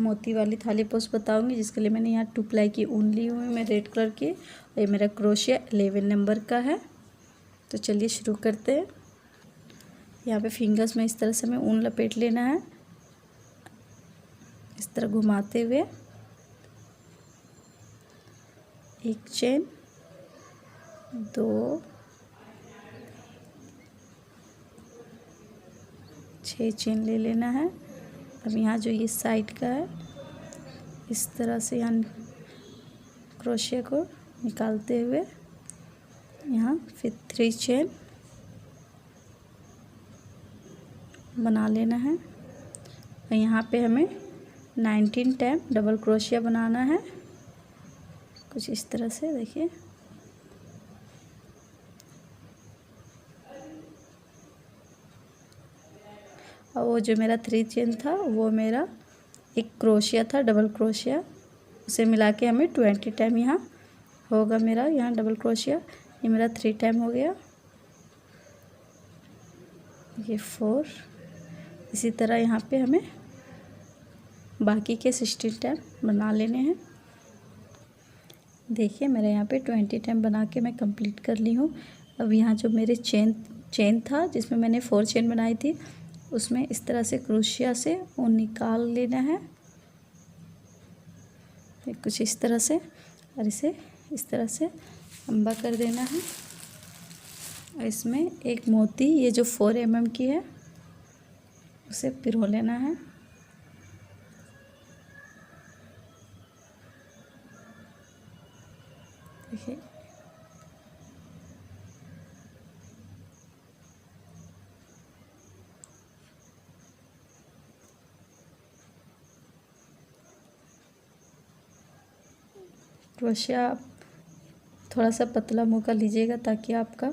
मोती वाली थाली पोस्ट बताऊंगी, जिसके लिए मैंने यहाँ 2 प्लाई की ऊन ली हुई मैं रेड कलर की, और ये मेरा क्रोशिया 11 नंबर का है। तो चलिए शुरू करते हैं। यहाँ पे फिंगर्स में इस तरह से हमें ऊन लपेट लेना है, इस तरह घुमाते हुए। एक चेन, 2, 6 चेन ले लेना है। अब यहाँ जो ये साइड का है, इस तरह से यहाँ क्रोशिया को निकालते हुए यहाँ फिर 3 चेन बना लेना है। और यहाँ पे हमें 19 टाइम डबल क्रोशिया बनाना है, कुछ इस तरह से देखिए। और वो जो मेरा 3 चेन था वो मेरा एक क्रोशिया था, डबल क्रोशिया, उसे मिला के हमें 20 टाइम यहाँ होगा मेरा यहाँ डबल क्रोशिया। ये मेरा 3 टाइम हो गया, ये 4। इसी तरह यहाँ पे हमें बाकी के 16 टाइम बना लेने हैं। देखिए मेरे यहाँ पे 20 टाइम बना के मैं कंप्लीट कर ली हूँ। अब यहाँ जो मेरे चेन था जिसमें मैंने 4 चेन बनाई थी, उसमें इस तरह से क्रोशिया से वो निकाल लेना है, कुछ इस तरह से, और इसे इस तरह से लंबा कर देना है। और इसमें एक मोती, ये जो 4 mm की है, उसे पिरो लेना है। देखिए क्रोशिया थोड़ा सा पतला मुँह का लीजिएगा, ताकि आपका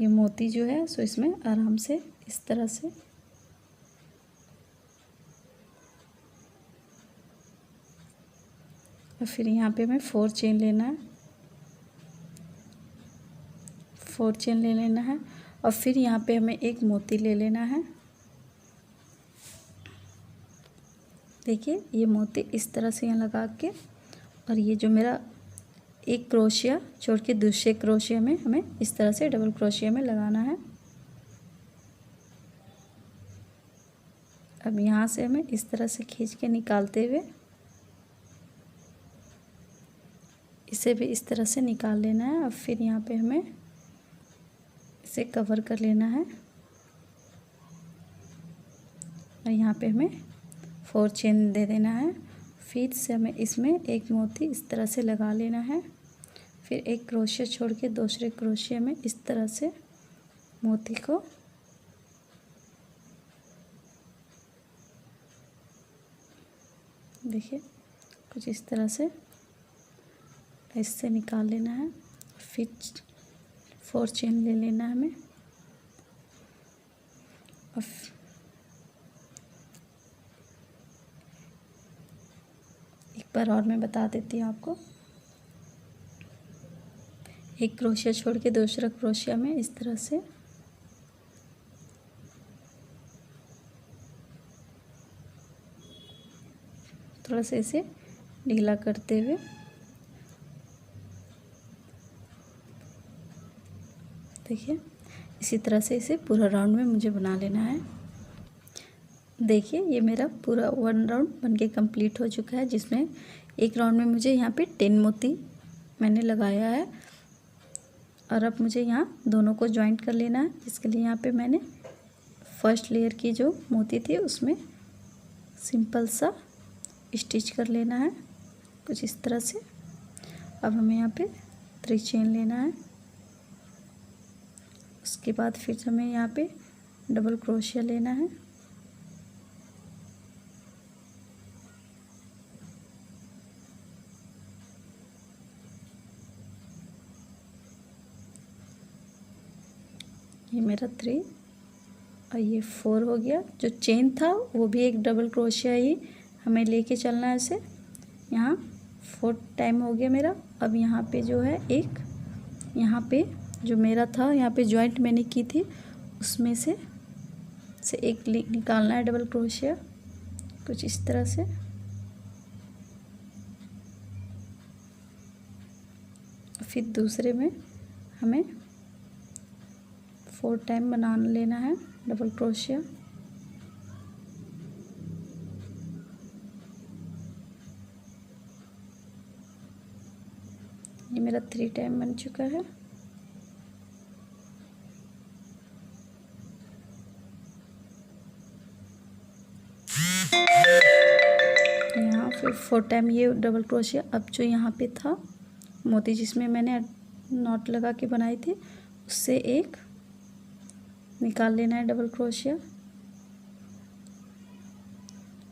ये मोती जो है सो इसमें आराम से इस तरह से और फिर यहाँ पे हमें 4 चेन लेना है, 4 चेन ले लेना है। और फिर यहाँ पे हमें एक मोती ले लेना है। देखिए ये मोती इस तरह से यहाँ लगा के, और ये जो मेरा एक क्रोशिया छोड़ के दूसरे क्रोशिया में हमें इस तरह से डबल क्रोशिया में लगाना है। अब यहाँ से हमें इस तरह से खींच के निकालते हुए इसे भी इस तरह से निकाल लेना है। अब फिर यहाँ पे हमें इसे कवर कर लेना है, और यहाँ पे हमें 4 चेन दे देना है। फिर से हमें इसमें एक मोती इस तरह से लगा लेना है, फिर एक क्रोशिया छोड़ के दूसरे क्रोशिया में इस तरह से मोती को देखिए कुछ इस तरह से इससे निकाल लेना है। फिर 4 चेन ले लेना है हमें। और एक बार और मैं बता देती हूँ आपको, एक क्रोशिया छोड़ के दूसरा क्रोशिया में इस तरह से थोड़ा सा इसे ढीला करते हुए देखिए इसी तरह से इसे पूरा राउंड में मुझे बना लेना है। देखिए ये मेरा पूरा 1 राउंड बनके कंप्लीट हो चुका है, जिसमें एक राउंड में मुझे यहाँ पे 10 मोती मैंने लगाया है। और अब मुझे यहाँ दोनों को जॉइंट कर लेना है, जिसके लिए यहाँ पे मैंने फर्स्ट लेयर की जो मोती थी उसमें सिंपल सा स्टिच कर लेना है, कुछ इस तरह से। अब हमें यहाँ पे 3 चेन लेना है। उसके बाद फिर हमें यहाँ पे डबल क्रोशिया लेना है। ये मेरा 3 और ये 4 हो गया। जो चेन था वो भी एक डबल क्रोशिया ही हमें लेके चलना है इसे। यहाँ 4 टाइम हो गया मेरा। अब यहाँ पे जो है एक, यहाँ पे जो मेरा था यहाँ पे जॉइंट मैंने की थी उसमें से एक निकालना है डबल क्रोशिया, कुछ इस तरह से। फिर दूसरे में हमें 4 टाइम बना लेना है डबल क्रोशिया। ये मेरा 3 टाइम बन चुका है। यहाँ फिर 4 टाइम ये डबल क्रोशिया। अब जो यहाँ पे था मोती जिसमें मैंने नॉट लगा के बनाई थी, उससे एक निकाल लेना है डबल क्रोशिया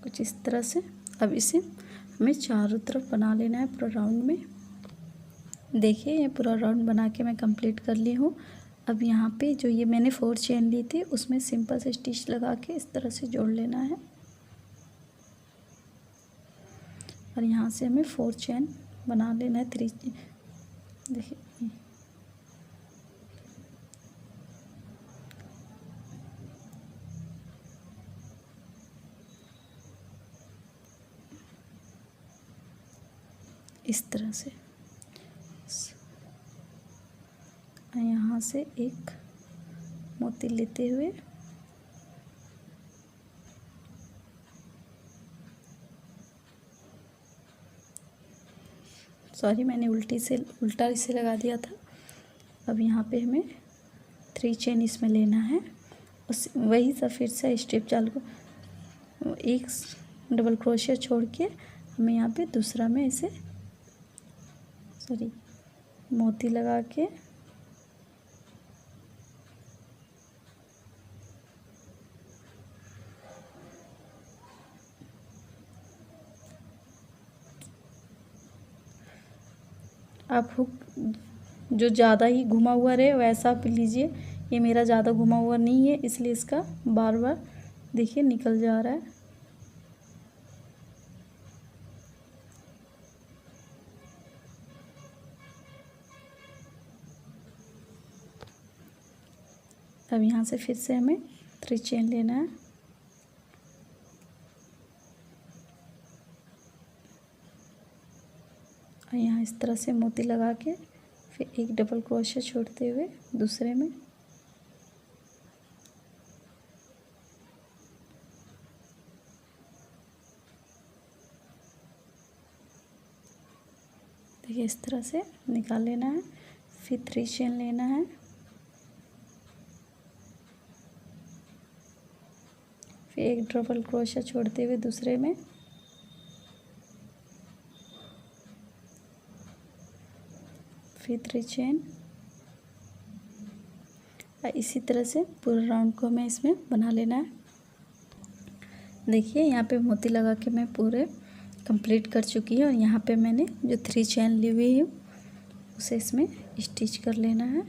कुछ इस तरह से। अब इसे हमें चारों तरफ बना लेना है पूरा राउंड में। देखिए ये पूरा राउंड बना के मैं कंप्लीट कर ली हूँ। अब यहाँ पे जो ये मैंने 4 चेन ली थी उसमें सिंपल से स्टिच लगा के इस तरह से जोड़ लेना है। और यहाँ से हमें 4 चेन बना लेना है। 3 देखिए इस तरह से। यहाँ से एक मोती लेते हुए सॉरी मैंने उल्टा इसे लगा दिया था। अब यहाँ पे हमें 3 चेन इसमें लेना है। उस वही सा फिर से स्टेप चालू को एक डबल क्रोशिया छोड़ के हमें यहाँ पे दूसरा में इसे मोती लगा के आप हुक जो ज़्यादा ही घुमा हुआ रहे वैसा आप लीजिए। ये मेरा ज़्यादा घुमा हुआ नहीं है इसलिए इसका बार बार देखिए निकल जा रहा है। अब यहाँ से फिर से हमें 3 चेन लेना है। और यहाँ इस तरह से मोती लगा के फिर एक डबल क्रोशिया छोड़ते हुए दूसरे में देखिए इस तरह से निकाल लेना है। फिर 3 चेन लेना है। फिर एक डबल क्रोशिया छोड़ते हुए दूसरे में फिर 3 चेन। इसी तरह से पूरा राउंड को हमें इसमें बना लेना है। देखिए यहाँ पे मोती लगा के मैं पूरे कंप्लीट कर चुकी हूँ। और यहाँ पे मैंने जो 3 चेन ली हुई है उसे इसमें स्टिच कर लेना है।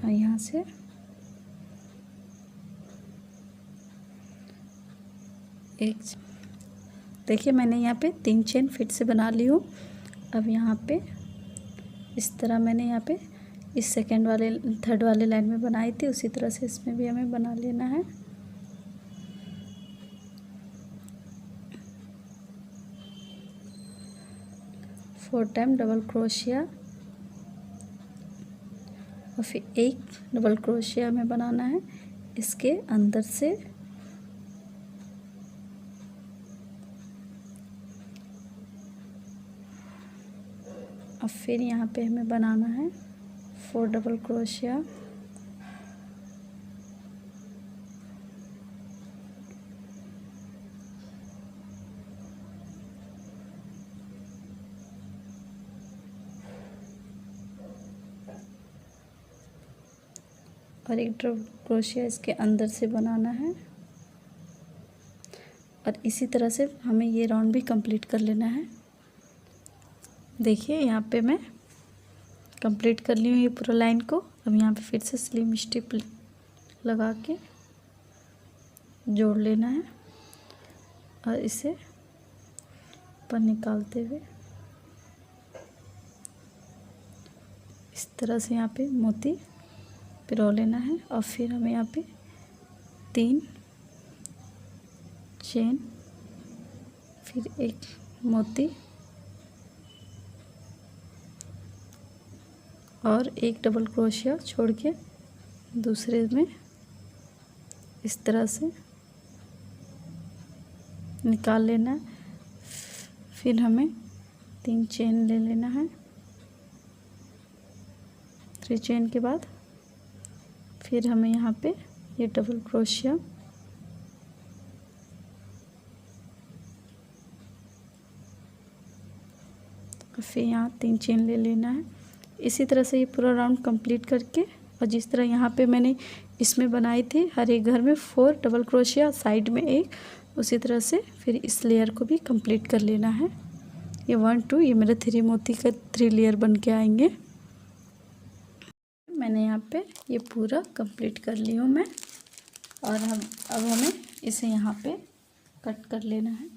और यहाँ से एक देखिए मैंने यहाँ पे 3 चेन फिर से बना ली हूँ। अब यहाँ पे इस तरह मैंने यहाँ पे इस थर्ड वाले लाइन में बनाई थी उसी तरह से इसमें भी हमें बना लेना है। फोर टाइम डबल क्रोशिया और फिर एक डबल क्रोशिया हमें बनाना है इसके अंदर से। अब फिर यहाँ पे हमें बनाना है 4 डबल क्रोशिया और एक डबल क्रोशिया इसके अंदर से बनाना है। और इसी तरह से हमें ये राउंड भी कंप्लीट कर लेना है। देखिए यहाँ पे मैं कंप्लीट कर ली हूँ ये पूरा लाइन को। अब यहाँ पे फिर से स्लिम स्टिप लगा के जोड़ लेना है और इसे ऊपर निकालते हुए इस तरह से यहाँ पे मोती पिरो लेना है और फिर हमें यहाँ पे 3 चेन, फिर एक मोती और एक डबल क्रोशिया छोड़ के दूसरे में इस तरह से निकाल लेना है। फिर हमें 3 चेन ले लेना है। 3 चेन के बाद फिर हमें यहाँ पे ये डबल क्रोशिया फिर यहाँ 3 चेन ले लेना है। इसी तरह से ये पूरा राउंड कंप्लीट करके, और जिस तरह यहाँ पे मैंने इसमें बनाई थी हर एक घर में 4 डबल क्रोशिया, साइड में एक, उसी तरह से फिर इस लेयर को भी कंप्लीट कर लेना है। ये 1 2 ये मेरे 3 मोती का 3 लेयर बन के आएंगे। मैंने यहाँ पे ये पूरा कंप्लीट कर ली हूँ मैं, और अब हमें इसे यहाँ पे कट कर लेना है।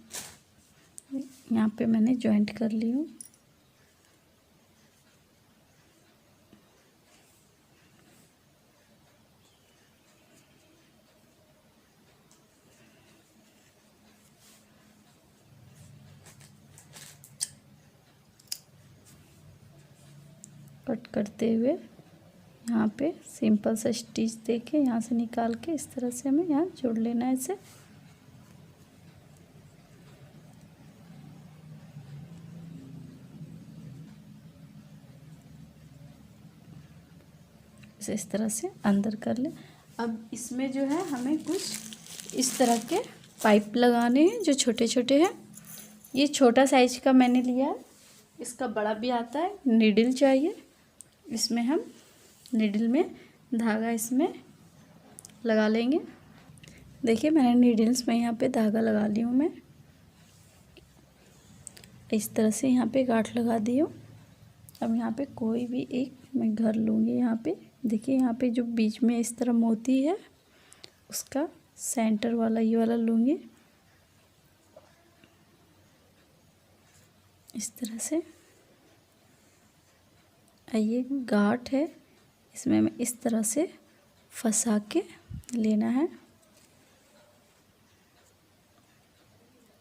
यहाँ पे मैंने जॉइंट कर ली हूँ। कट करते हुए यहाँ पे सिंपल सा स्टिच देके यहाँ से निकाल के इस तरह से हमें यहाँ जोड़ लेना है इसे। इस तरह से अंदर कर ले। अब इसमें जो है हमें कुछ इस तरह के पाइप लगाने हैं जो छोटे छोटे हैं। ये छोटा साइज का मैंने लिया है, इसका बड़ा भी आता है। नीडल चाहिए, इसमें हम नीडल में धागा इसमें लगा लेंगे। देखिए मैंने नीडल्स में यहाँ पे धागा लगा ली हूँ मैं, इस तरह से यहाँ पे गांठ लगा दी हूँ। अब यहाँ पे कोई भी एक मैं घर लूँगी। यहाँ पे देखिए यहाँ पे जो बीच में इस तरह मोती है उसका सेंटर वाला ये वाला लूँगी इस तरह से। ये गांठ है, इसमें मैं इस तरह से फंसा के लेना है।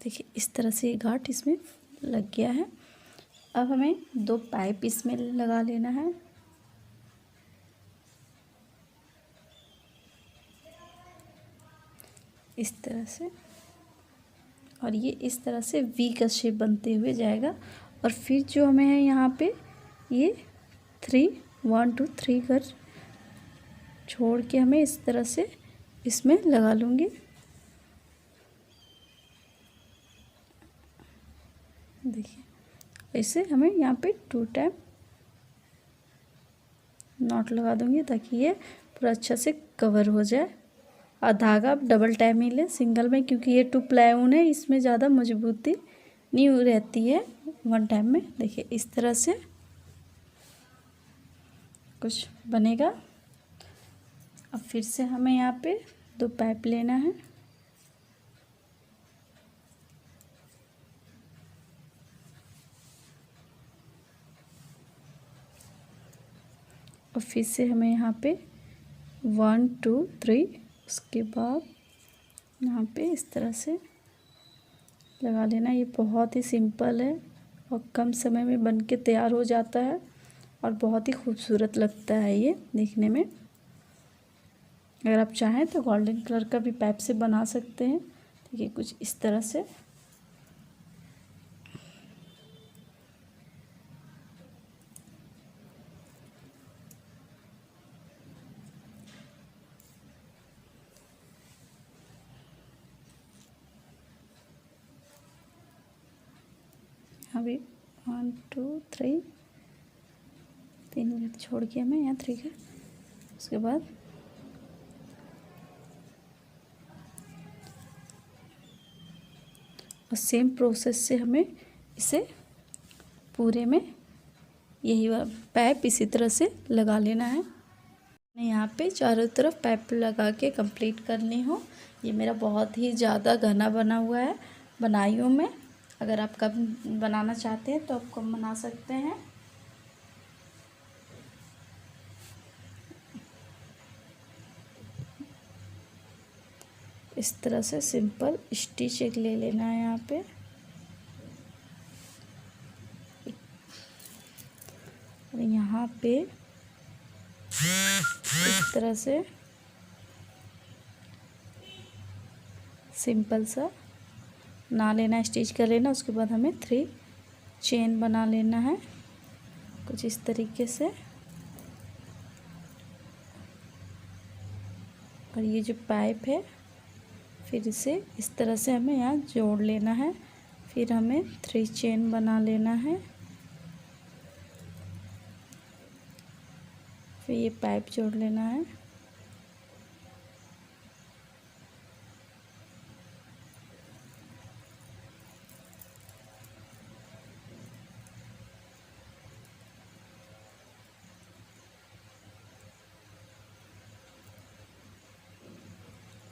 देखिए इस तरह से ये गांठ इसमें लग गया है। अब हमें 2 पाइप इसमें लगा लेना है। इस तरह से, और ये इस तरह से वी का शेप बनते हुए जाएगा। और फिर जो हमें है यहाँ पे ये 1 2 3 कर छोड़ के हमें इस तरह से इसमें लगा लूँगी। देखिए ऐसे हमें यहाँ पे 2 टाइम नॉट लगा दूँगी ताकि ये पूरा अच्छा से कवर हो जाए। और धागा डबल टाइम ही ले, सिंगल में, क्योंकि ये 2 प्लाईवुड है, इसमें ज़्यादा मजबूती नहीं रहती है 1 टाइम में। देखिए इस तरह से कुछ बनेगा। अब फिर से हमें यहाँ पे 2 पाइप लेना है। और फिर से हमें यहाँ पे 1 2 3, उसके बाद यहाँ पे इस तरह से लगा लेना। ये बहुत ही सिंपल है और कम समय में बन के तैयार हो जाता है और बहुत ही खूबसूरत लगता है ये देखने में। अगर आप चाहें तो गोल्डन कलर का भी पाइप से बना सकते हैं। देखिए कुछ इस तरह से। अभी 1 2 3 3 छोड़ के हमें यहाँ 3 का, उसके बाद और सेम प्रोसेस से हमें इसे पूरे में यही पाइप इसी तरह से लगा लेना है। मैं यहाँ पे चारों तरफ पाइप लगा के कंप्लीट कर ली हूँ। ये मेरा बहुत ही ज़्यादा घना बना हुआ है, बनाई हूँ मैं। अगर आप कब बनाना चाहते हैं तो आप कब बना सकते हैं। इस तरह से सिंपल स्टिच एक ले लेना है यहाँ पे। और यहाँ पे इस तरह से सिंपल सा ना लेना, स्टिच कर लेना। उसके बाद हमें 3 चेन बना लेना है कुछ इस तरीके से। और ये जो पाइप है फिर इसे इस तरह से हमें यहाँ जोड़ लेना है। फिर हमें 3 चेन बना लेना है। फिर ये पाइप जोड़ लेना है।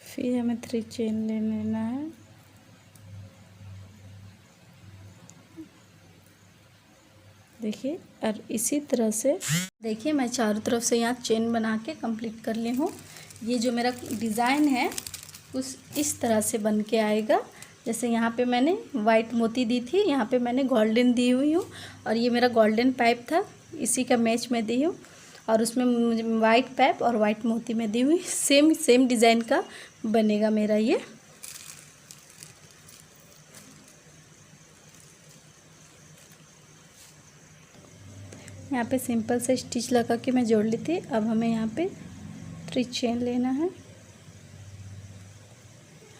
फिर हमें 3 चेन ले लेना है। देखिए, और इसी तरह से देखिए मैं चारों तरफ से यहाँ चेन बना के कंप्लीट कर ली हूँ। ये जो मेरा डिज़ाइन है उस इस तरह से बन के आएगा। जैसे यहाँ पे मैंने वाइट मोती दी थी, यहाँ पे मैंने गोल्डन दी हुई हूँ। और ये मेरा गोल्डन पाइप था, इसी का मैच मैं दी हूँ। और उसमें मुझे वाइट पाइप और वाइट मोती में दी हुई। सेम डिज़ाइन का बनेगा मेरा ये। यहाँ पे सिंपल से स्टिच लगा के मैं जोड़ ली थी। अब हमें यहाँ पे 3 चेन लेना है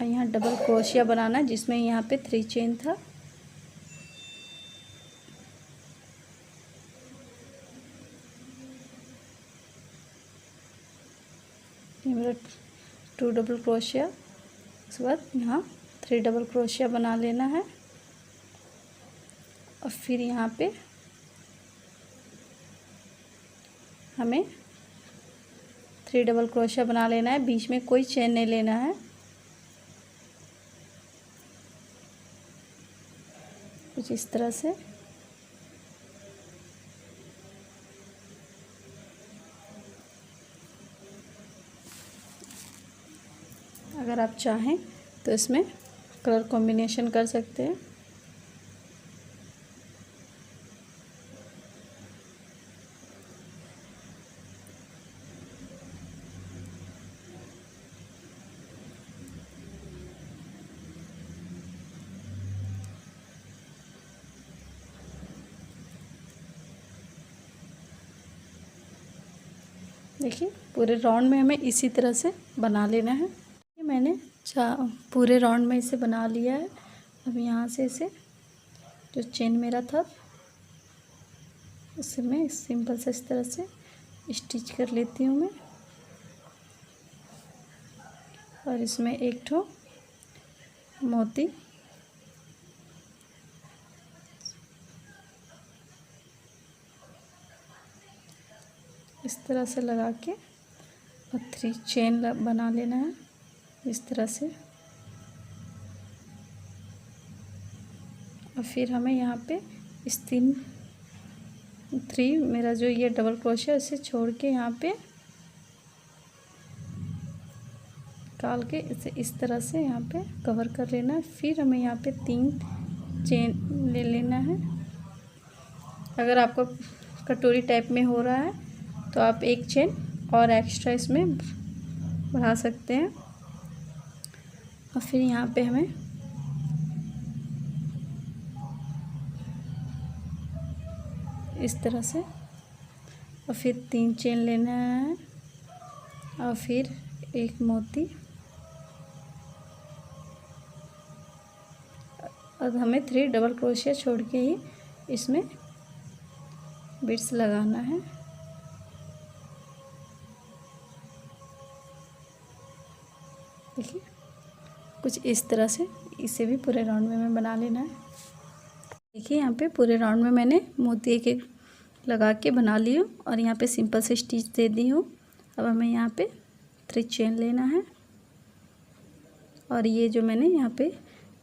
और यहाँ डबल क्रोशिया बनाना है, जिसमें यहाँ पे 3 चेन था। ये मेरा 2 डबल क्रोशिया। उसके बाद यहाँ 3 डबल क्रोशिया बना लेना है। और फिर यहाँ पे हमें 3 डबल क्रोशिया बना लेना है। बीच में कोई चेन नहीं लेना है। कुछ इस तरह से। अगर आप चाहें तो इसमें कलर कॉम्बिनेशन कर सकते हैं। देखिए, पूरे राउंड में हमें इसी तरह से बना लेना है। ये मैंने पूरे राउंड में इसे बना लिया है। अब यहाँ से इसे जो चेन मेरा था उसे मैं सिंपल से इस तरह से स्टिच कर लेती हूँ मैं। और इसमें एक ठो मोती इस तरह से लगा के और 3 चेन बना लेना है इस तरह से। और फिर हमें यहाँ पे इस 3 मेरा जो ये डबल क्रोशिया इसे छोड़ के यहाँ पे निकाल के इसे इस तरह से यहाँ पे कवर कर लेना है। फिर हमें यहाँ पे 3 चेन ले लेना है। अगर आपको कटोरी टाइप में हो रहा है तो आप 1 चेन और एक्स्ट्रा इसमें बढ़ा सकते हैं। और फिर यहाँ पे हमें इस तरह से और फिर 3 चेन लेना है और फिर 1 मोती। और हमें 3 डबल क्रोशिया छोड़ के ही इसमें बीड्स लगाना है। देखिए, कुछ इस तरह से इसे भी पूरे राउंड में मैं बना लेना है। देखिए, यहाँ पे पूरे राउंड में मैंने मोती एक लगा के बना ली हूँ और यहाँ पे सिंपल से स्टिच दे दी हूँ। अब हमें यहाँ पे 3 चेन लेना है। और ये जो मैंने यहाँ पे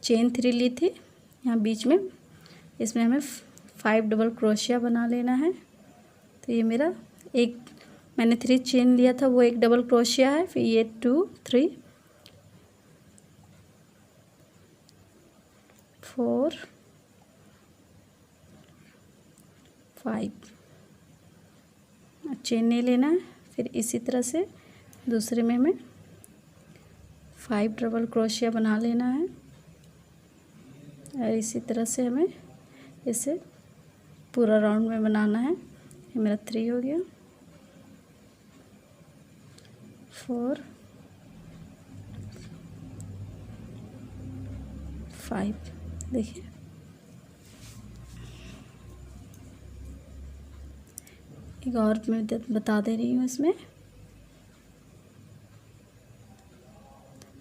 चेन 3 ली थी, यहाँ बीच में इसमें हमें 5 डबल क्रोशिया बना लेना है। तो ये मेरा मैंने 3 चेन लिया था वो 1 डबल क्रोशिया है। फिर ये 2 3 4 5 चेन नहीं लेना है। फिर इसी तरह से दूसरे में हमें 5 डबल क्रोशिया बना लेना है और इसी तरह से हमें इसे पूरा राउंड में बनाना है। ये मेरा 3 हो गया, 4 5। देखिए एक और मैं बता दे रही हूँ इसमें,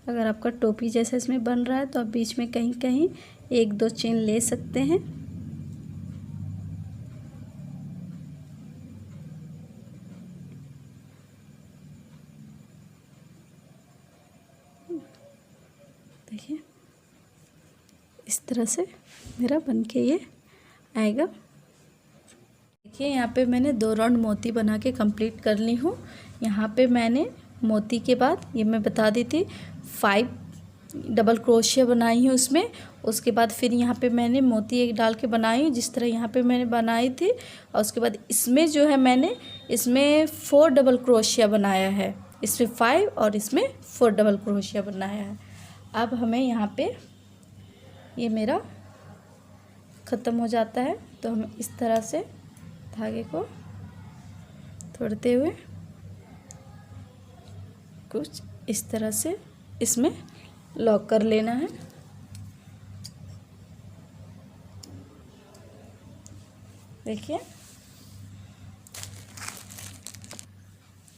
अगर आपका टोपी जैसा इसमें बन रहा है तो आप बीच में कहीं कहीं 1-2 चेन ले सकते हैं। देखिए इस तरह से मेरा बनके ये आएगा। देखिए यहाँ पे मैंने 2 राउंड मोती बना के कंप्लीट कर ली हूँ। यहाँ पे मैंने मोती के बाद ये मैं बता दी थी 5 डबल क्रोशिया बनाई हूँ उसमें। उसके बाद फिर यहाँ पे मैंने मोती एक डाल के बनाई हूँ जिस तरह यहाँ पे मैंने बनाई थी। और उसके बाद इसमें जो है मैंने इसमें 4 डबल क्रोशिया बनाया है, इसमें 5 और इसमें 4 डबल क्रोशिया बनाया है। अब हमें यहाँ पे ये मेरा ख़त्म हो जाता है तो हम इस तरह से धागे को तोड़ते हुए कुछ इस तरह से इसमें लॉक कर लेना है।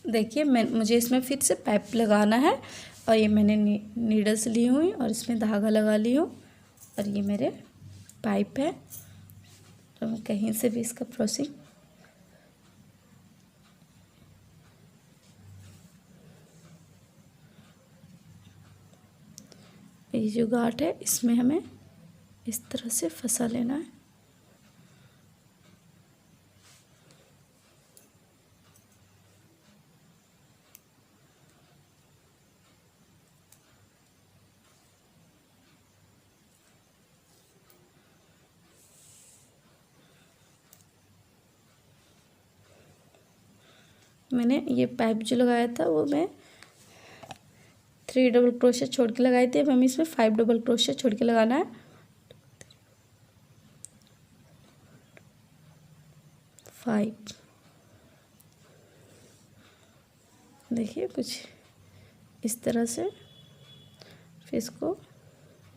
देखिए मुझे इसमें फिर से पाइप लगाना है और ये मैंने नीडल्स ली हुई और इसमें धागा लगा ली हूँ और ये मेरे पाइप है। तो मैं कहीं से भी इसका प्रोसेस ये जो गांठ है इसमें हमें इस तरह से फंसा लेना है। मैंने ये पाइप जो लगाया था वो मैं 3 डबल क्रोशिया छोड़ के लगाई थी। अब हमें इसमें 5 डबल क्रोशिया छोड़ के लगाना है। 5 देखिए कुछ इस तरह से। फिर इसको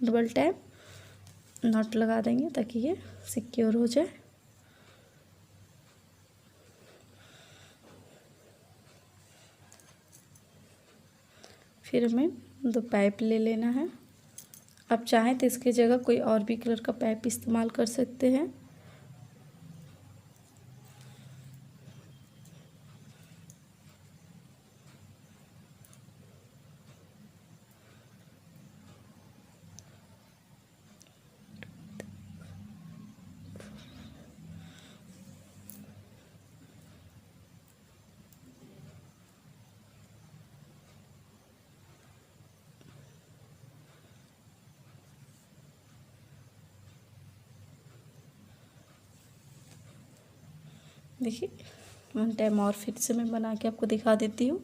डबल टैप नॉट लगा देंगे ताकि ये सिक्योर हो जाए। फिर हमें 2 पाइप ले लेना है। आप चाहें तो इसकी जगह कोई और भी कलर का पाइप इस्तेमाल कर सकते हैं। देखिए 1 टाइम और फिर से मैं बना के आपको दिखा देती हूँ।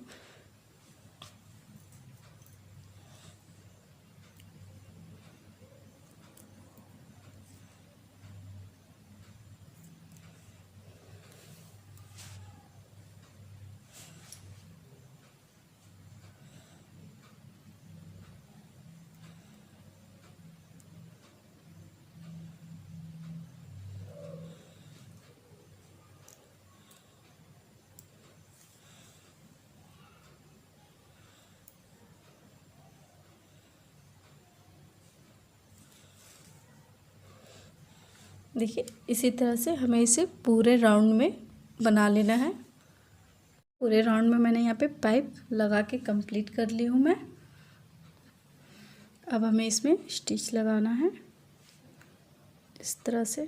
देखिए इसी तरह से हमें इसे पूरे राउंड में बना लेना है। पूरे राउंड में मैंने यहाँ पे पाइप लगा के कंप्लीट कर ली हूँ मैं। अब हमें इसमें स्टिच लगाना है इस तरह से।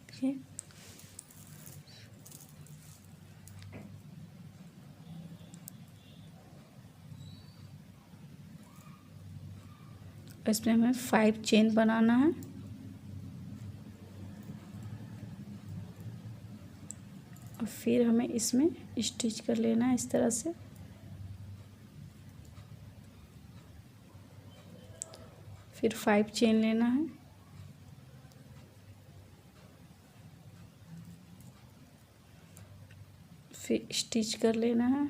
देखिए इसमें हमें 5 चेन बनाना है। और फिर हमें इसमें स्टिच कर लेना है इस तरह से। फिर 5 चेन लेना है। फिर स्टिच कर लेना है।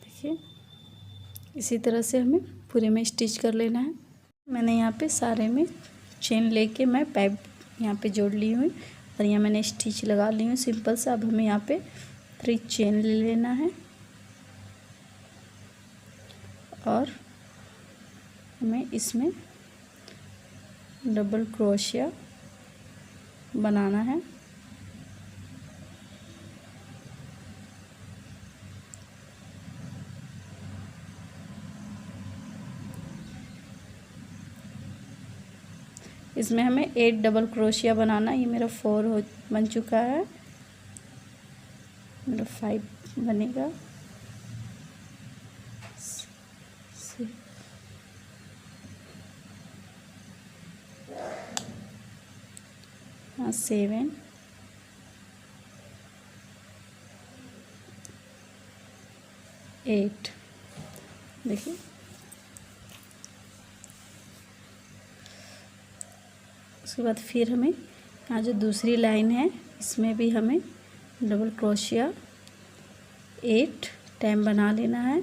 देखिए इसी तरह से हमें पूरे में स्टिच कर लेना है। मैंने यहाँ पे सारे में चेन लेके मैं पाइप यहाँ पे जोड़ ली हूँ और यहाँ मैंने स्टिच लगा ली हूँ सिंपल सा। अब हमें यहाँ पे 3 चेन ले लेना है और हमें इसमें डबल क्रोशिया बनाना है। इसमें हमें 8 डबल क्रोशिया बनाना। ये मेरा 4 बन चुका है, मेरा 5 बनेगा। हाँ 7 8। देखिए उसके बाद फिर हमें यहाँ जो दूसरी लाइन है इसमें भी हमें डबल क्रोशिया 8 टाइम बना लेना है।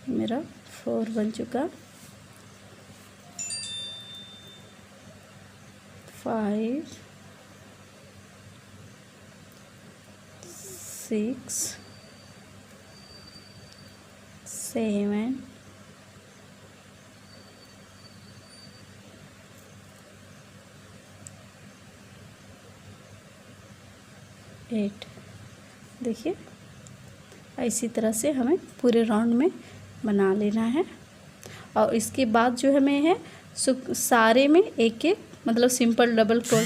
मेरा 4 बन चुका। 5 6 7 8। देखिए इसी तरह से हमें पूरे राउंड में बना लेना है। और इसके बाद जो हमें है सारे में एक एक मतलब सिंपल डबल क्रोश